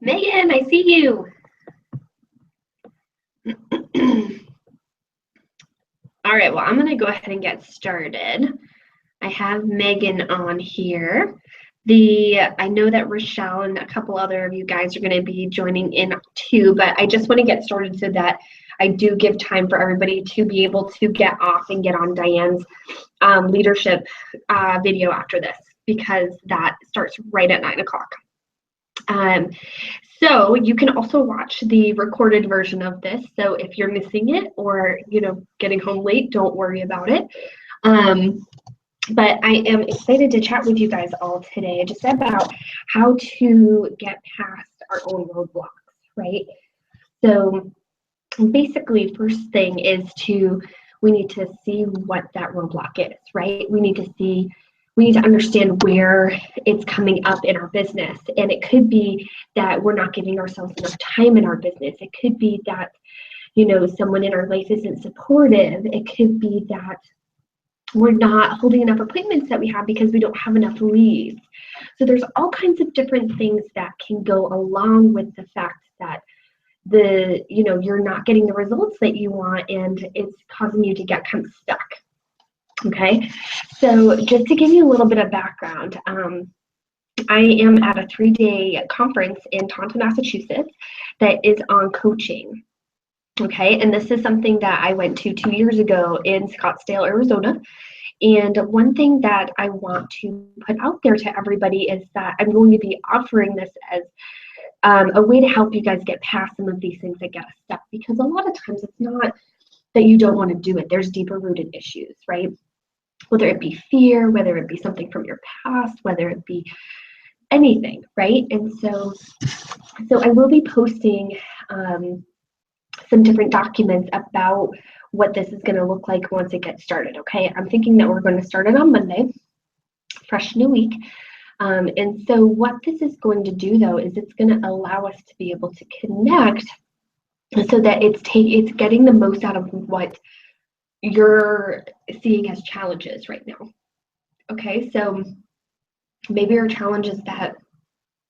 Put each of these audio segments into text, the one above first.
Megan, I see you. All right, well, I'm going to go ahead and get started. I have Megan on here. I know that Rochelle and a couple other of you guys are going to be joining in too, but I just want to get started so that I do give time for everybody to be able to get off and get on Diane's leadership video after this, because that starts right at 9 o'clock. So you can also watch the recorded version of this. So if you're missing it or, getting home late, don't worry about it. But I am excited to chat with you guys all today just about how to get past our own roadblocks, right? So basically, first thing is we need to see what that roadblock is, right? We need to understand where it's coming up in our business. And it could be that we're not giving ourselves enough time in our business. It could be that, someone in our life isn't supportive. It could be that we're not holding enough appointments that we have because we don't have enough leads. So there's all kinds of different things that can go along with the fact that you're not getting the results that you want, and it's causing you to get kind of stuck. Okay, so just to give you a little bit of background, I am at a 3-day conference in Taunton, Massachusetts that is on coaching. Okay, and this is something that I went to 2 years ago in Scottsdale, Arizona. And one thing that I want to put out there to everybody is that I'm going to be offering this as a way to help you guys get past some of these things that get us stuck, because a lot of times it's not that you don't want to do it. There's deeper rooted issues, right? Whether it be fear, whether it be something from your past, whether it be anything, right? And so I will be posting some different documents about what this is going to look like once it gets started, okay? I'm thinking that we're going to start it on Monday, fresh new week. And so what this is going to do, though, is it's going to allow us to be able to connect so that it's getting the most out of what you're seeing as challenges right now. Okay, so maybe your challenge is that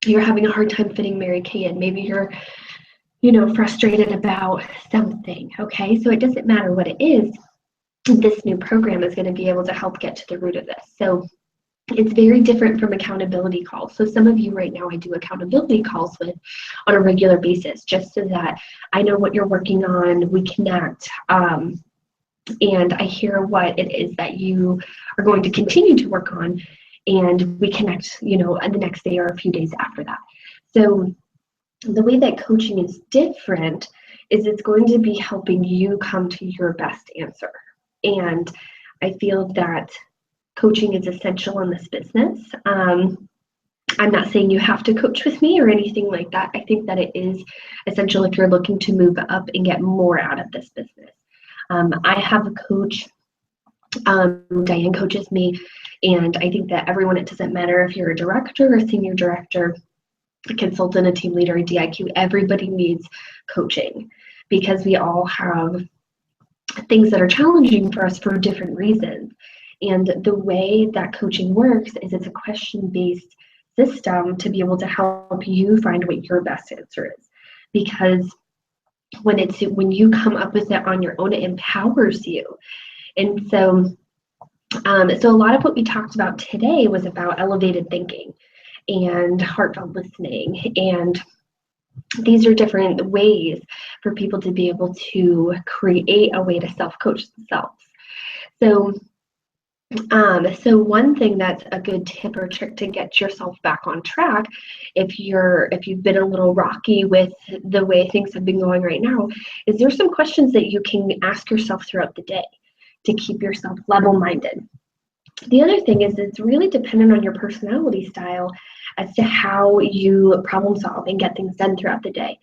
you're having a hard time fitting Mary Kay in. Maybe you're, frustrated about something. Okay, so it doesn't matter what it is. This new program is going to be able to help get to the root of this. So it's very different from accountability calls. So some of you right now I do accountability calls with on a regular basis, just so that I know what you're working on, we connect, and I hear what it is that you are going to continue to work on, and we connect, the next day or a few days after that. So the way that coaching is different is it's going to be helping you come to your best answer. And I feel that coaching is essential in this business. I'm not saying you have to coach with me or anything like that. I think that it is essential if you're looking to move up and get more out of this business. I have a coach, Diane coaches me, and I think that everyone, it doesn't matter if you're a director or a senior director, a consultant, a team leader, a DIQ, everybody needs coaching, because we all have things that are challenging for us for different reasons. And the way that coaching works is it's a question-based system to be able to help you find what your best answer is. Because when you come up with it on your own, it empowers you. And so a lot of what we talked about today was about elevated thinking and heartfelt listening. And these are different ways for people to be able to create a way to self-coach themselves. So one thing that's a good tip or trick to get yourself back on track, if you've been a little rocky with the way things have been going right now, is there's some questions that you can ask yourself throughout the day to keep yourself level-minded. The other thing is it's really dependent on your personality style as to how you problem solve and get things done throughout the day.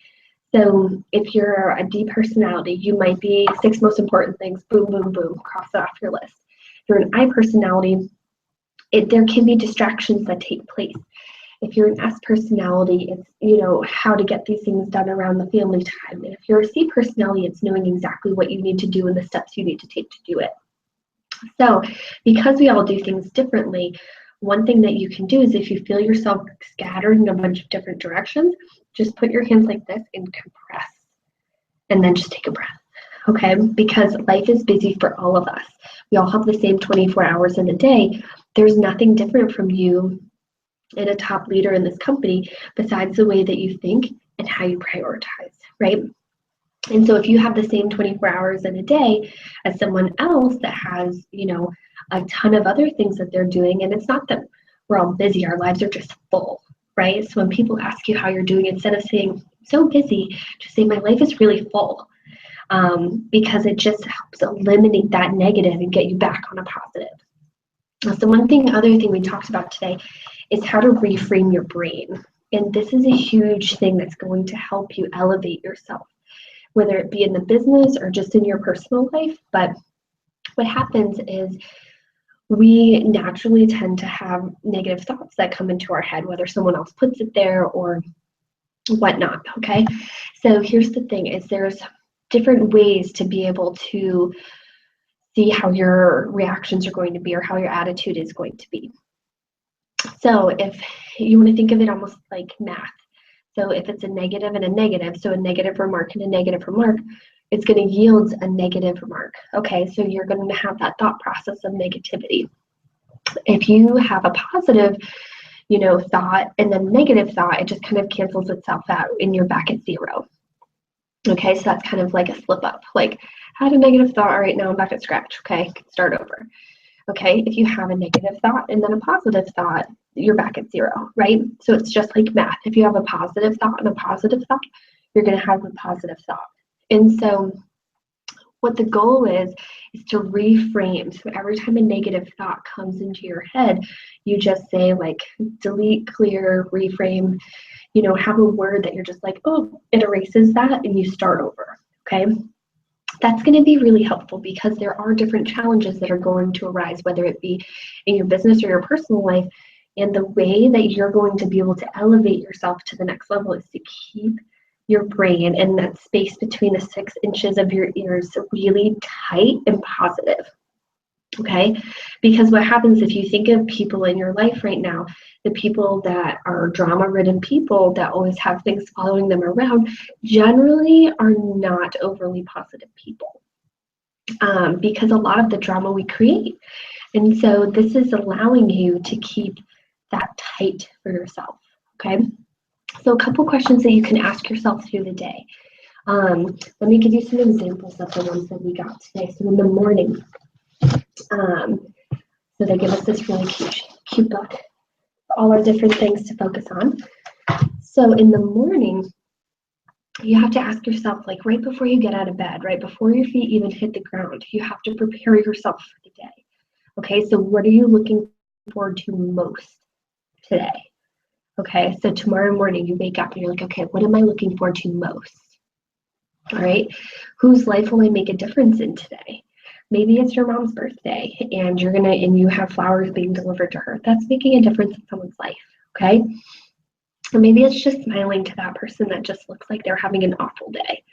So if you're a D personality, you might be 6 most important things, boom, boom, boom, cross it off your list. If you're an I personality, there can be distractions that take place. If you're an S personality, it's, how to get these things done around the family time. And if you're a C personality, it's knowing exactly what you need to do and the steps you need to take to do it. So because we all do things differently, one thing that you can do is if you feel yourself scattered in a bunch of different directions, just put your hands like this and compress. And then just take a breath, okay? Because life is busy for all of us. We all have the same 24 hours in a day. There's nothing different from you and a top leader in this company besides the way that you think and how you prioritize, right? And so if you have the same 24 hours in a day as someone else that has, a ton of other things that they're doing, and it's not that we're all busy, our lives are just full, right? So when people ask you how you're doing, instead of saying, so busy, just say, my life is really full, because it just helps eliminate that negative and get you back on a positive. So other thing we talked about today is how to reframe your brain. And this is a huge thing that's going to help you elevate yourself, whether it be in the business or just in your personal life. But what happens is we naturally tend to have negative thoughts that come into our head, whether someone else puts it there or whatnot, okay? So here's the thing, is there's different ways to be able to see how your reactions are going to be or how your attitude is going to be. So if you want to think of it almost like math, so if it's a negative and a negative, so a negative remark and a negative remark, it's going to yield a negative remark. Okay, so you're going to have that thought process of negativity. If you have a positive, thought and then negative thought, it just kind of cancels itself out and you're back at zero. Okay, so that's kind of like a slip up. Like, had a negative thought, all right, now I'm back at scratch. Okay, start over. Okay, if you have a negative thought and then a positive thought, you're back at zero, right? So it's just like math. If you have a positive thought and a positive thought, you're going to have a positive thought. And so what the goal is to reframe. So every time a negative thought comes into your head, you just say like delete, clear, reframe, have a word that you're just like, oh, it erases that and you start over, okay? That's going to be really helpful because there are different challenges that are going to arise, whether it be in your business or your personal life. And the way that you're going to be able to elevate yourself to the next level is to keep your brain and that space between the 6 inches of your ears really tight and positive. Okay, because what happens if you think of people in your life right now, the people that are drama-ridden people that always have things following them around generally are not overly positive people, because a lot of the drama we create. And so this is allowing you to keep that tight for yourself, okay? So a couple questions that you can ask yourself through the day. Let me give you some examples of the ones that we got today. So in the morning, so they give us this really cute book, all our different things to focus on. So in the morning, you have to ask yourself, like right before you get out of bed, right before your feet even hit the ground, you have to prepare yourself for the day. Okay, so what are you looking forward to most today? Okay, so tomorrow morning you wake up and you're like, okay, what am I looking forward to most? All right, whose life will I make a difference in today? Maybe it's your mom's birthday and you have flowers being delivered to her. That's making a difference in someone's life, okay? Or maybe it's just smiling to that person that just looks like they're having an awful day.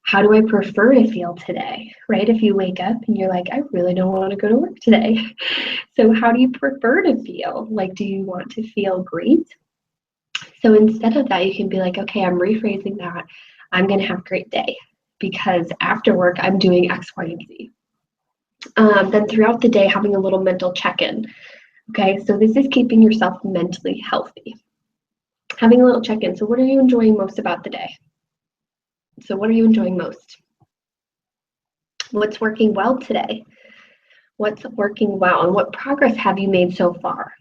How do I prefer to feel today, right? If you wake up and you're like, I really don't want to go to work today. So how do you prefer to feel? Like, do you want to feel great? So instead of that, you can be like, okay, I'm rephrasing that. I'm going to have a great day because after work, I'm doing X, Y, and Z. Then throughout the day, having a little mental check-in. Okay, so this is keeping yourself mentally healthy. Having a little check-in. So what are you enjoying most about the day? So what are you enjoying most? What's working well today? What's working well? And what progress have you made so far?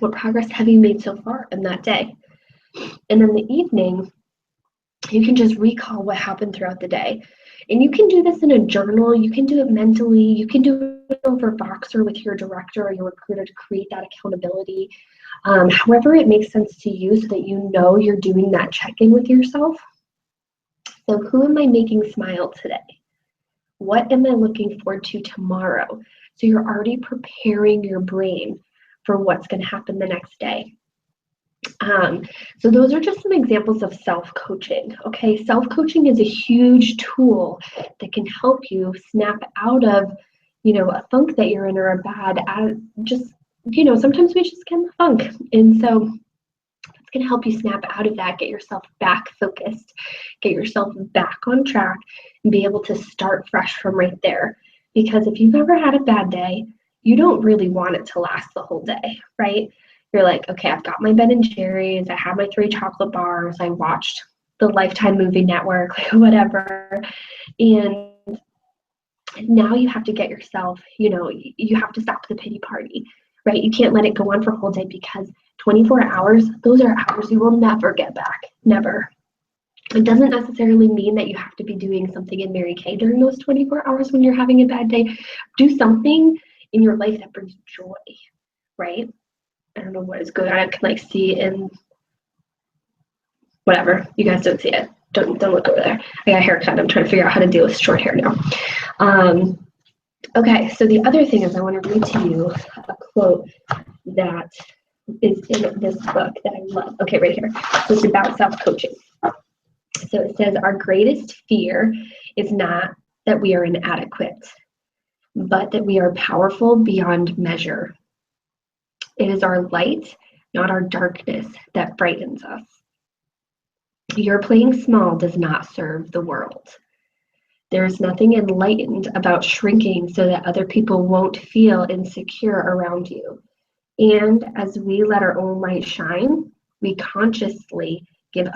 What progress have you made so far in that day? And in the evening, you can just recall what happened throughout the day. And you can do this in a journal. You can do it mentally. You can do it over Voxer with your director or your recruiter to create that accountability. However it makes sense to you so that you know you're doing that check-in with yourself. So who am I making smile today? What am I looking forward to tomorrow? So you're already preparing your brain for what's going to happen the next day. So those are just some examples of self-coaching. Okay, self-coaching is a huge tool that can help you snap out of, a funk that you're in or a bad, sometimes we just get in the funk. And so that's going to help you snap out of that, get yourself back focused, get yourself back on track, and be able to start fresh from right there. Because if you've ever had a bad day, you don't really want it to last the whole day, right? You're like, okay, I've got my Ben & Jerry's, I have my 3 chocolate bars, I watched the Lifetime movie network, like whatever. And now you have to get yourself, you have to stop the pity party, right? You can't let it go on for a whole day, because 24 hours, those are hours you will never get back, never. It doesn't necessarily mean that you have to be doing something in Mary Kay during those 24 hours when you're having a bad day. Do something in your life that brings joy, right? I don't know what is going on. I can see in whatever. You guys don't see it. Don't look over there. I got a haircut. I'm trying to figure out how to deal with short hair now. Okay, so the other thing is I want to read to you a quote that is in this book that I love. Okay, right here. So it's about self-coaching. So it says, our greatest fear is not that we are inadequate, but that we are powerful beyond measure. It is our light, not our darkness, that frightens us. Your playing small does not serve the world. There is nothing enlightened about shrinking so that other people won't feel insecure around you. And as we let our own light shine, we consciously give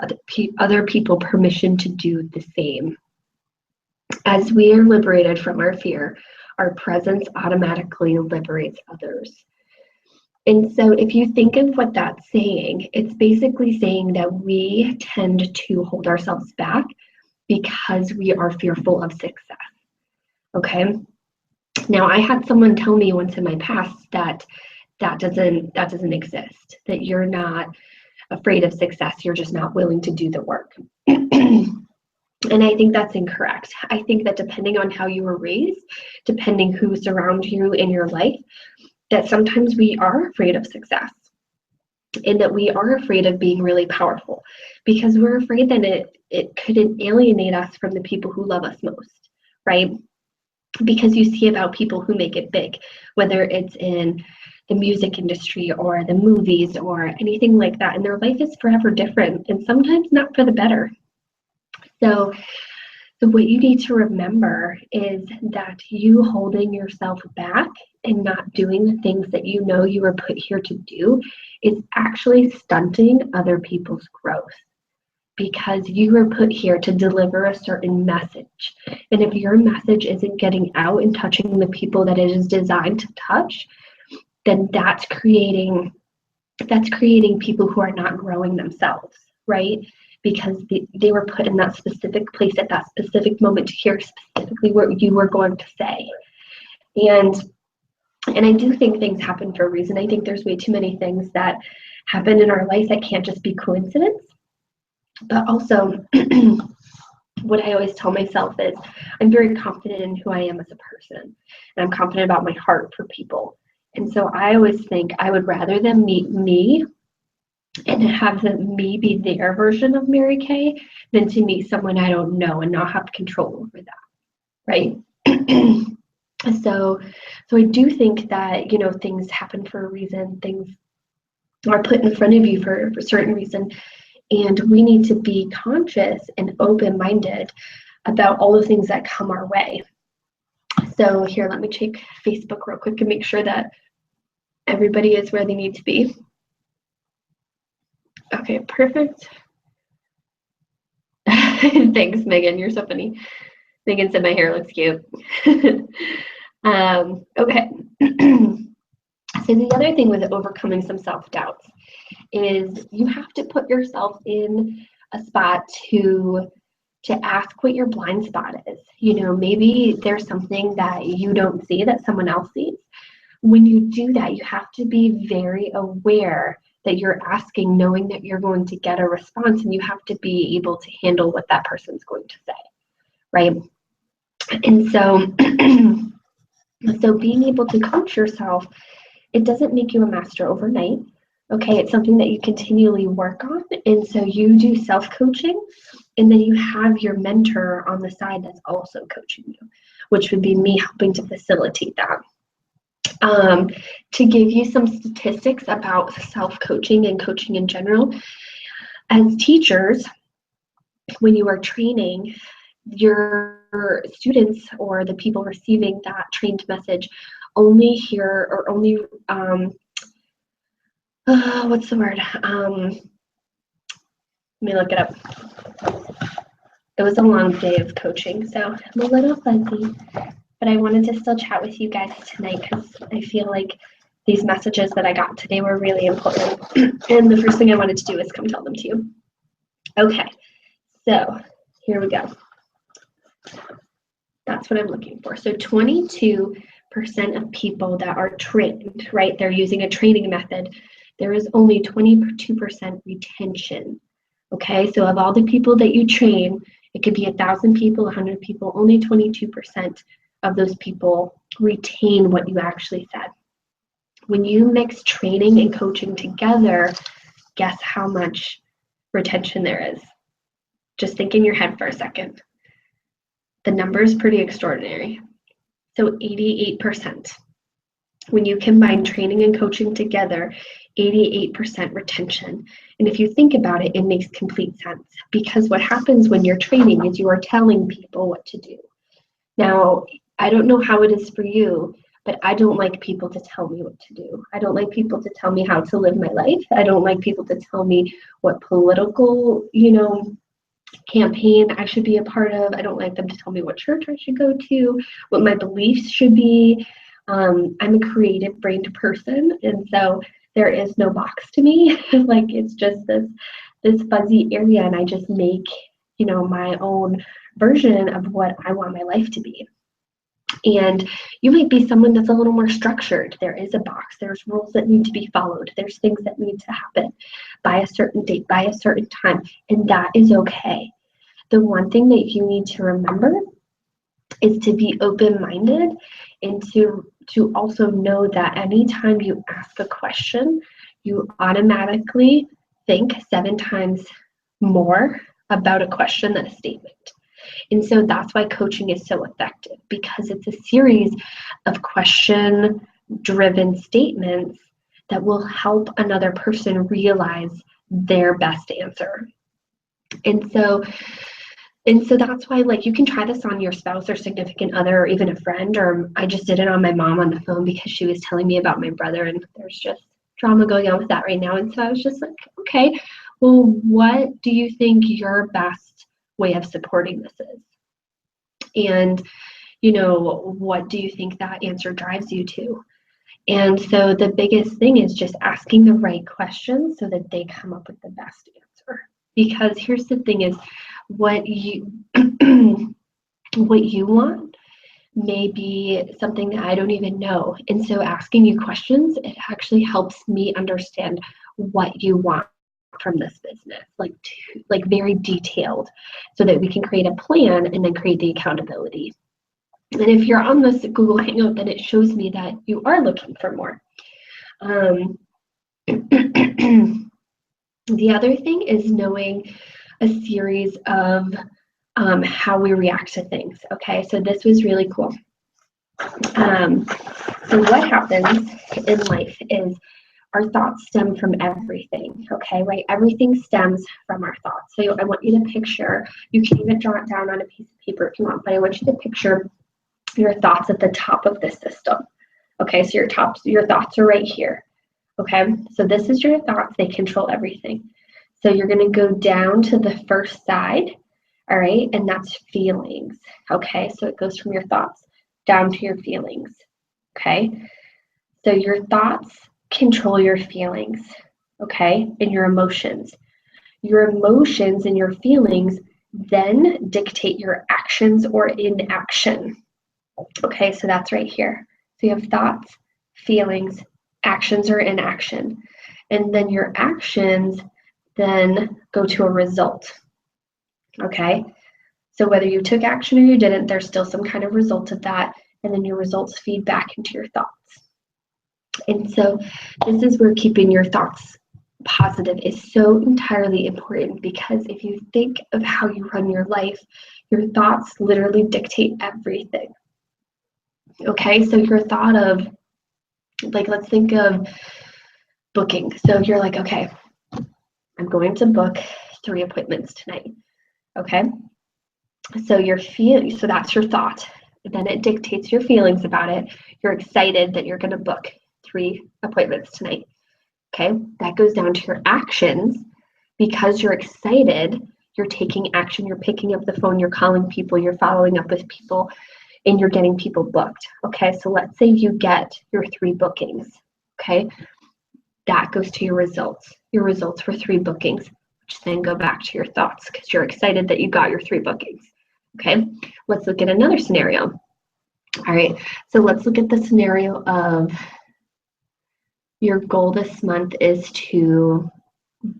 other people permission to do the same. As we are liberated from our fear, our presence automatically liberates others. And so if you think of what that's saying, it's basically saying that we tend to hold ourselves back because we are fearful of success. Okay? Now, I had someone tell me once in my past that doesn't exist, that you're not afraid of success, you're just not willing to do the work. And I think that's incorrect. I think that depending on how you were raised, depending who surrounds you in your life, that sometimes we are afraid of success, and that we are afraid of being really powerful, because we're afraid that it could alienate us from the people who love us most, right? Because you see about people who make it big, whether it's in the music industry or the movies or anything like that, and their life is forever different, and sometimes not for the better. So what you need to remember is that you holding yourself back and not doing the things that you know you were put here to do is actually stunting other people's growth, because you were put here to deliver a certain message. And if your message isn't getting out and touching the people that it is designed to touch, then that's creating people who are not growing themselves, right? Because they were put in that specific place at that specific moment to hear specifically what you were going to say. And I do think things happen for a reason. I think there's way too many things that happen in our life that can't just be coincidence. But also, what I always tell myself is I'm very confident in who I am as a person, and I'm confident about my heart for people. And so I always think I would rather them meet me and have me be their version of Mary Kay than to meet someone I don't know and not have control over that, right? So I do think that, things happen for a reason. Things are put in front of you for a certain reason. And we need to be conscious and open-minded about all the things that come our way. So here, let me check Facebook real quick and make sure that everybody is where they need to be. Okay, perfect. Thanks, Megan. You're so funny. Megan said my hair looks cute. Okay. So the other thing with overcoming some self-doubts is you have to put yourself in a spot to ask what your blind spot is. Maybe there's something that you don't see that someone else sees. When you do that, you have to be very aware that you're asking, knowing that you're going to get a response, and you have to be able to handle what that person's going to say, right? And so, so being able to coach yourself, it doesn't make you a master overnight. Okay, it's something that you continually work on. And so you do self-coaching, and then you have your mentor on the side that's also coaching you, which would be me helping to facilitate that. To give you some statistics about self-coaching and coaching in general, as teachers, when you are training, your students or the people receiving that trained message only hear or only, what's the word? Let me look it up. It was a long day of coaching, so I'm a little fuzzy, but I wanted to still chat with you guys tonight because I feel like these messages that I got today were really important. And the first thing I wanted to do is come tell them to you. Okay, so here we go. That's what I'm looking for. So 22% of people that are trained, right? They're using a training method. There is only 22% retention. Okay, so of all the people that you train, it could be 1,000 people, 100 people, only 22% of those people retain what you actually said. When you mix training and coaching together, guess how much retention there is? Just think in your head for a second. The number is pretty extraordinary. So 88%. When you combine training and coaching together, 88% retention. And if you think about it, it makes complete sense, because what happens when you're training is you are telling people what to do. Now, I don't know how it is for you, but I don't like people to tell me what to do. I don't like people to tell me how to live my life. I don't like people to tell me what political, campaign I should be a part of. I don't like them to tell me what church I should go to, what my beliefs should be. I'm a creative brained person, and so there is no box to me. Like, it's just this fuzzy area, and I just make, my own version of what I want my life to be. And you might be someone that's a little more structured. There is a box, there's rules that need to be followed, there's things that need to happen by a certain date, by a certain time, and that is okay. The one thing that you need to remember is to be open-minded, and to also know that anytime you ask a question, you automatically think 7 times more about a question than a statement. And so that's why coaching is so effective, because it's a series of question-driven statements that will help another person realize their best answer. And so that's why, like, you can try this on your spouse or significant other or even a friend, or I just did it on my mom on the phone because she was telling me about my brother, and there's just drama going on with that right now. And so I was just like, okay, well, what do you think your best way of supporting this is? And, what do you think that answer drives you to? And so the biggest thing is just asking the right questions so that they come up with the best answer. Because here's the thing is, what you what you want may be something that I don't even know. And so asking you questions, it actually helps me understand what you want from this business, like very detailed, so that we can create a plan and then create the accountability. And if you're on this Google Hangout, then it shows me that you are looking for more. The other thing is knowing a series of how we react to things. Okay, so this was really cool. So what happens in life is our thoughts stem from everything, okay, right? Everything stems from our thoughts. So I want you to picture, you can even draw it down on a piece of paper if you want, but I want you to picture your thoughts at the top of this system. Okay, so your thoughts are right here. Okay, so this is your thoughts, they control everything. So you're going to go down to the first side, all right, and that's feelings. Okay, so it goes from your thoughts down to your feelings. Okay, so your thoughts control your feelings, okay, and your emotions. Your emotions and your feelings then dictate your actions or inaction. Okay, so that's right here. So you have thoughts, feelings, actions or inaction. And then your actions then go to a result. Okay, so whether you took action or you didn't, there's still some kind of result of that. And then your results feed back into your thoughts. And so this is where keeping your thoughts positive is so entirely important, because if you think of how you run your life, your thoughts literally dictate everything. Okay, so your thought of, like, let's think of booking. So you're like, okay, I'm going to book 3 appointments tonight. Okay. So so that's your thought. Then it dictates your feelings about it. You're excited that you're going to book 3 appointments tonight. Okay. That goes down to your actions. Because you're excited, you're taking action, you're picking up the phone, you're calling people, you're following up with people, and you're getting people booked. Okay, so let's say you get your 3 bookings. Okay, that goes to your results for 3 bookings, which then go back to your thoughts because you're excited that you got your 3 bookings. Okay, let's look at another scenario. All right, so let's look at the scenario of your goal this month is to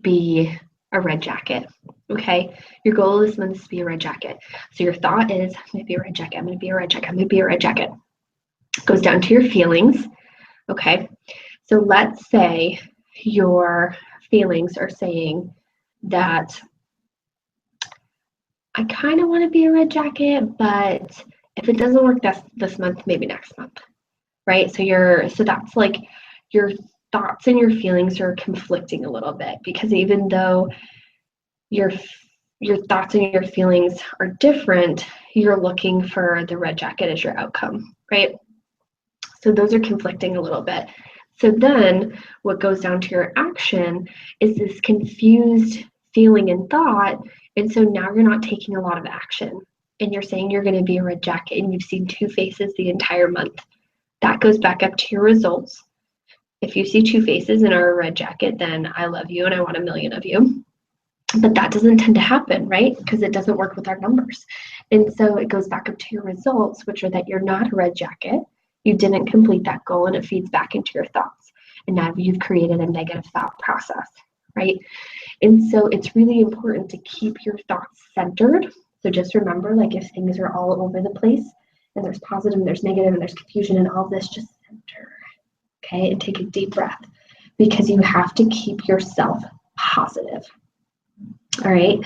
be a red jacket. Okay, your goal this month is to be a red jacket. So your thought is, I'm going to be a red jacket, I'm going to be a red jacket, I'm going to be a red jacket. It goes down to your feelings. Okay, so let's say your feelings are saying that I kind of want to be a red jacket, but if it doesn't work this month, maybe next month, right? So that's like your thoughts and your feelings are conflicting a little bit, because even though your thoughts and your feelings are different, you're looking for the red jacket as your outcome, right? So those are conflicting a little bit. So then what goes down to your action is this confused feeling and thought. And so now you're not taking a lot of action, and you're saying you're going to be a red jacket and you've seen 2 faces the entire month. That goes back up to your results. If you see 2 faces and are a red jacket, then I love you and I want 1 million of you. But that doesn't tend to happen, right? Because it doesn't work with our numbers. And so it goes back up to your results, which are that you're not a red jacket. You didn't complete that goal, and it feeds back into your thoughts. And now you've created a negative thought process, right? And so it's really important to keep your thoughts centered. So just remember, like, if things are all over the place and there's positive and there's negative and there's confusion and all this, just center, okay? And take a deep breath, because you have to keep yourself positive. All right.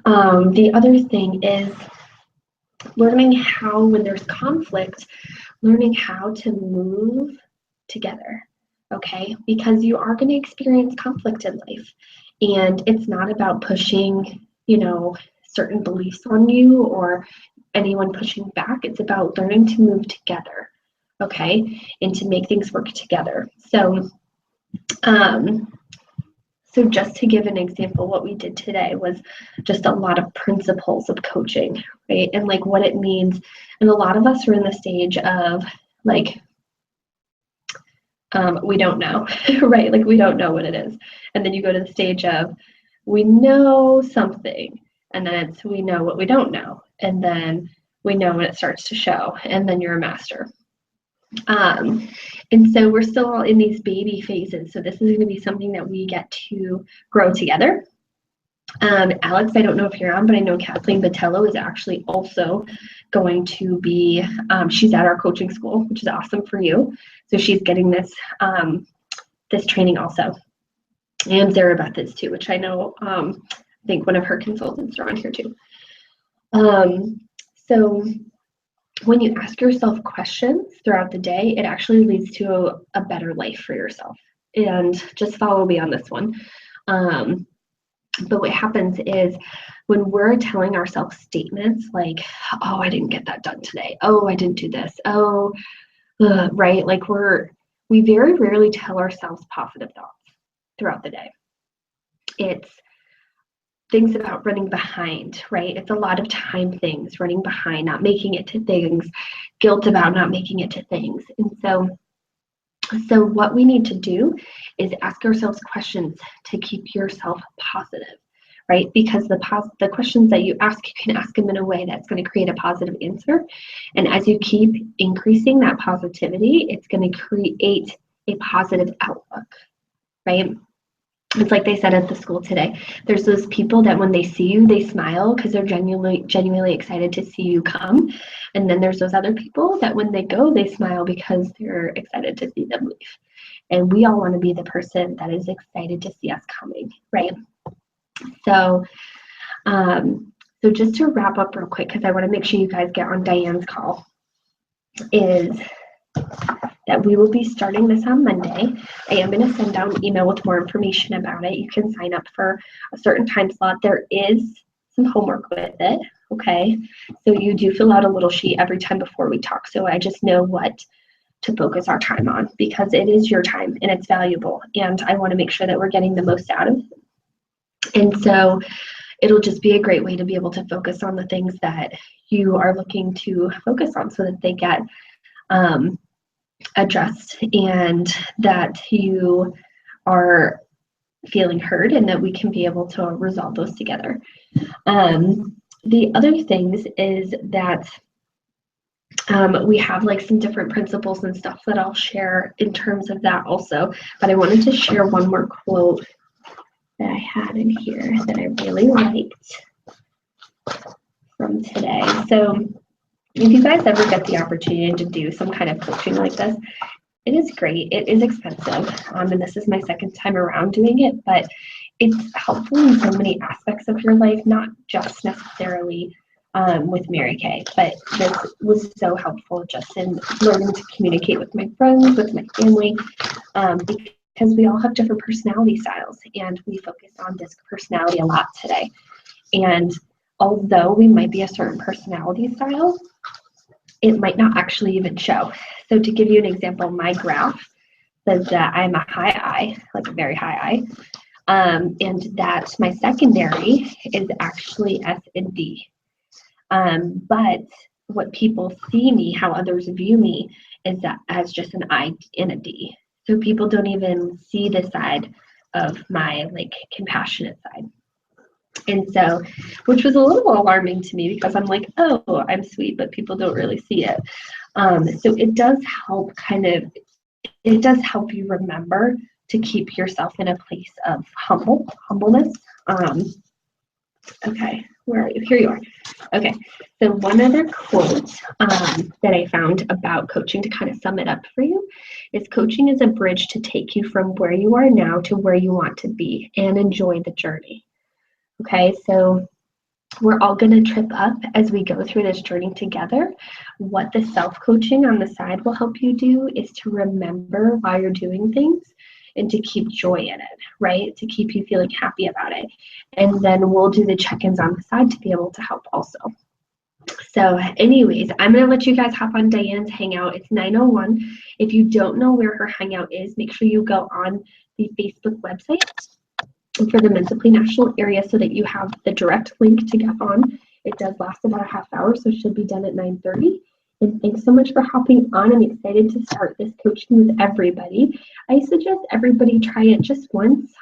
The other thing is learning how, when there's conflict, learning how to move together. Okay, because you are going to experience conflict in life, and it's not about pushing, certain beliefs on you or anyone pushing back. It's about learning to move together, okay, and to make things work together. So just to give an example, what we did today was just a lot of principles of coaching, right? And like what it means. And a lot of us are in the stage of like, we don't know, right? Like we don't know what it is. And then you go to the stage of we know something, and then it's we know what we don't know. And then we know when it starts to show, and then you're a master. And so we're still all in these baby phases. So this is going to be something that we get to grow together. Alex, I don't know if you're on, but I know Kathleen Botello is actually also going to be, she's at our coaching school, which is awesome for you. So she's getting this training also. And Sarah Beth is too, which I know, I think one of her consultants are on here too. So when you ask yourself questions throughout the day, it actually leads to a better life for yourself. And just follow me on this one. But what happens is when we're telling ourselves statements like, oh, I didn't get that done today. Oh, I didn't do this. Oh, right? Like we very rarely tell ourselves positive thoughts throughout the day. It's things about running behind, right? It's a lot of time things, running behind, not making it to things, guilt about not making it to things. And so what we need to do is ask ourselves questions to keep yourself positive, right? Because the questions that you ask, you can ask them in a way that's going to create a positive answer. And as you keep increasing that positivity, it's going to create a positive outlook, right? It's like they said at the school today, there's those people that when they see you, they smile because they're genuinely excited to see you come. And then there's those other people that when they go, they smile because they're excited to see them leave. And we all want to be the person that is excited to see us coming, right? So, so just to wrap up real quick, because I want to make sure you guys get on Diane's call, is that we will be starting this on Monday. I am going to send out an email with more information about it. You can sign up for a certain time slot. There is some homework with it, okay? So you do fill out a little sheet every time before we talk, so I just know what to focus our time on, because it is your time and it's valuable, and I want to make sure that we're getting the most out of it. And so it'll just be a great way to be able to focus on the things that you are looking to focus on, so that they get addressed, and that you are feeling heard, and that we can be able to resolve those together. The other things is that we have like some different principles and stuff that I'll share in terms of that also, but I wanted to share one more quote that I had in here that I really liked from today. So if you guys ever get the opportunity to do some kind of coaching like this, it is great. It is expensive, and this is my second time around doing it, but it's helpful in so many aspects of your life, not just necessarily with Mary Kay, but this was so helpful just in learning to communicate with my friends, with my family, because we all have different personality styles, and we focus on DISC personality a lot today. And although we might be a certain personality style, it might not actually even show. So to give you an example, my graph says that I'm a high I, like a very high I, and that my secondary is actually S and D. But what people see me, how others view me, is that as just an I and a D. So people don't even see the side of my like compassionate side. And so, which was a little alarming to me, because I'm like, oh, I'm sweet, but people don't really see it. So it does help it does help you remember to keep yourself in a place of humbleness. Okay, where are you? Here you are. Okay, so one other quote that I found about coaching to kind of sum it up for you is, coaching is a bridge to take you from where you are now to where you want to be, and enjoy the journey. Okay, so we're all going to trip up as we go through this journey together. What the self-coaching on the side will help you do is to remember why you're doing things, and to keep joy in it, right? To keep you feeling happy about it. And then we'll do the check-ins on the side to be able to help also. So anyways, I'm going to let you guys hop on Diane's Hangout. It's 9:01. If you don't know where her Hangout is, make sure you go on the Facebook website for the Men's Play National area, so that you have the direct link to get on. It does last about a half hour, so it should be done at 9:30. And thanks so much for hopping on. I'm excited to start this coaching with everybody. I suggest everybody try it just once,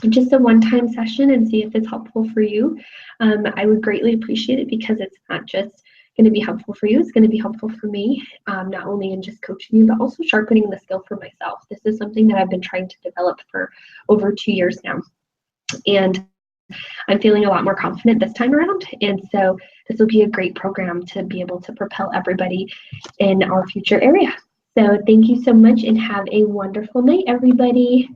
just a one-time session, and see if it's helpful for you. I would greatly appreciate it, because it's not just going to be helpful for you, it's going to be helpful for me, not only in just coaching you, but also sharpening the skill for myself. This is something that I've been trying to develop for over 2 years now, and I'm feeling a lot more confident this time around. And so this will be a great program to be able to propel everybody in our future area. So thank you so much, and have a wonderful night, everybody.